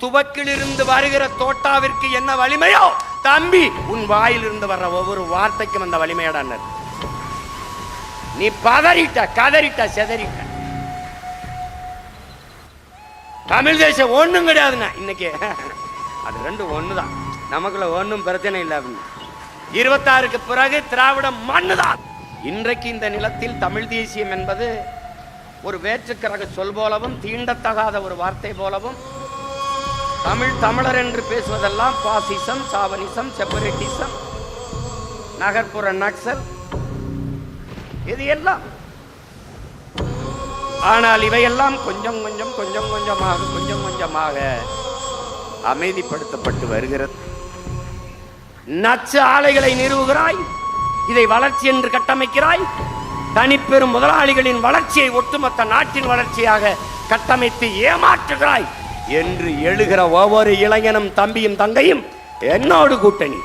துவக்கிலிருந்து வருகிற தோட்டாவிற்கு என்ன வலிமையோ தம்பி உன் வாயிலிருந்து வர்ற ஒவ்வொரு வார்த்தைக்கும் அந்த வலிமையோட. நீ பதறிட்ட, கதறிட்ட, செதறிட்ட. தமிழ் தேசம் ஒண்ணும் கிடையாதுண்ணா இன்னைக்கு. அது ரெண்டும் ஒண்ணுதான், நமக்குள்ள ஒன்றும் பிரச்சனை இல்லை அப்படின்னு. 26க்கு பிறகு திராவிடம் மண்ணுதான். இன்றைக்கு இந்த நிலத்தில் தமிழ் தேசியம் என்பது ஒரு வேற்றுக்கரக சொல் போலவும் தீண்டத்தகாத ஒரு வார்த்தை போலவும், தமிழர் என்று பேசுவதெல்லாம் பாசிசம், சாவனிசம், செப்பரேட்டிசம், நகர்ப்புற நக்சல், இது எல்லாம். ஆனால் இவையெல்லாம் கொஞ்சம் கொஞ்சமாக அமைதிப்படுத்தப்பட்டு வருகிறது. நச்சு ஆலைகளை நிறுவுகிறாய், இதை வளர்ச்சி என்று கட்டமைக்கிறாய். தனிப்பெரும் முதலாளிகளின் வளர்ச்சியை ஒட்டுமொத்த நாட்டின் வளர்ச்சியாக கட்டமைத்து ஏமாற்றுகிறாய் என்று எழுகிற ஒவ்வொரு இளைஞனும் தம்பியும் தங்கையும் என்னோடு கூட்டணி.